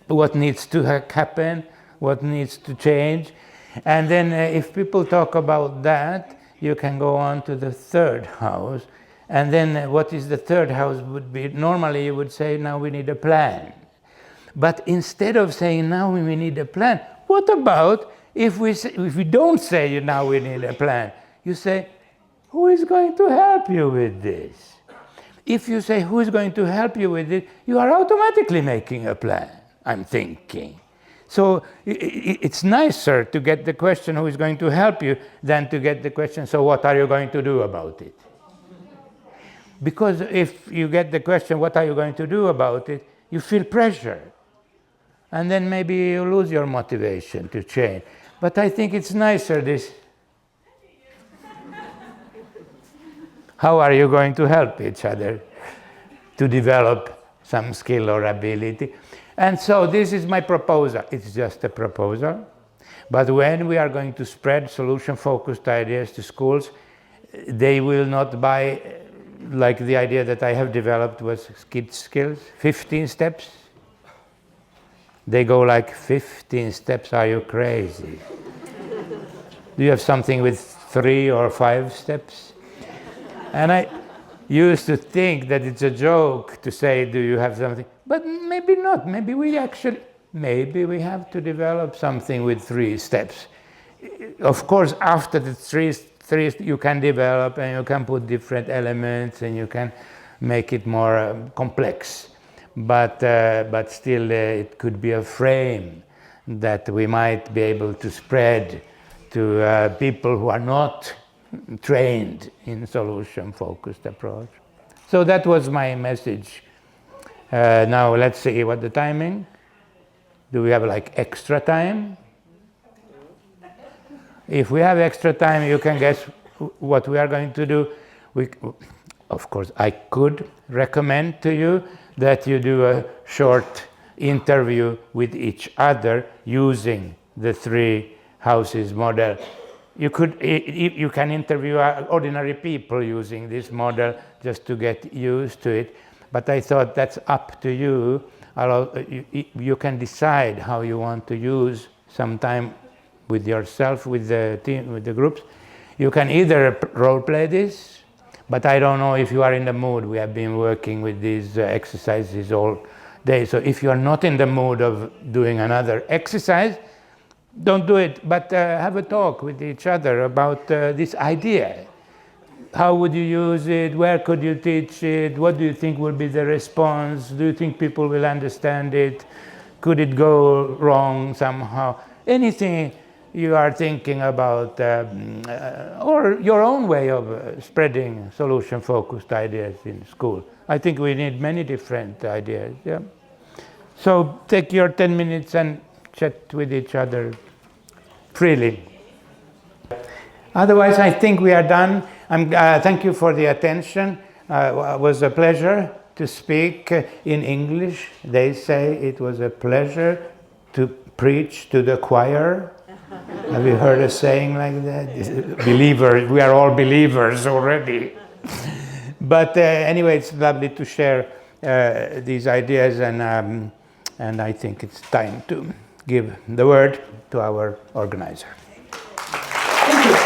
What needs to happen? What needs to change? And then if people talk about that, you can go on to the third house. And then what is the third house would be, normally you would say, now we need a plan. But instead of saying now we need a plan, what about if we don't say now we need a plan? You say, who is going to help you with this? If you say who is going to help you with it, you are automatically making a plan, I'm thinking. So it's nicer to get the question who is going to help you than to get the question, so what are you going to do about it? Because if you get the question, what are you going to do about it, you feel pressure. And then maybe you lose your motivation to change. But I think it's nicer this. How are you going to help each other to develop some skill or ability? And so this is my proposal. It's just a proposal. But when we are going to spread solution-focused ideas to schools, they will not buy, like the idea that I have developed was kids' skills, 15 steps. They go like, 15 steps, are you crazy? Do you have something with 3 or 5 steps? And I used to think that it's a joke to say, do you have something? But maybe not. Maybe we have to develop something with 3 steps. Of course, after the three you can develop and you can put different elements and you can make it more complex. But still it could be a frame that we might be able to spread to people who are not trained in solution-focused approach. So that was my message. Now let's see what the timing. Do we have like extra time? If we have extra time, you can guess what we are going to do. Of course, I could recommend to you that you do a short interview with each other using the 3 houses model. You can interview ordinary people using this model just to get used to it. But I thought that's up to you. You can decide how you want to use some time with yourself, with the team, with the groups. You can either role play this, but I don't know if you are in the mood. We have been working with these exercises all day. So if you're not in the mood of doing another exercise, don't do it, but have a talk with each other about this idea. How would you use it? Where could you teach it? What do you think will be the response? Do you think people will understand it? Could it go wrong somehow? Anything you are thinking about, or your own way of spreading solution-focused ideas in school. I think we need many different ideas. Yeah. So take your 10 minutes and chat with each other freely. Otherwise, I think we are done. Thank you for the attention. It was a pleasure to speak in English. They say it was a pleasure to preach to the choir. Have you heard a saying like that? Believers, we are all believers already. But anyway, it's lovely to share these ideas, and I think it's time to give the word to our organizer. Thank you.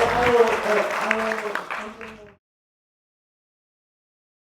I will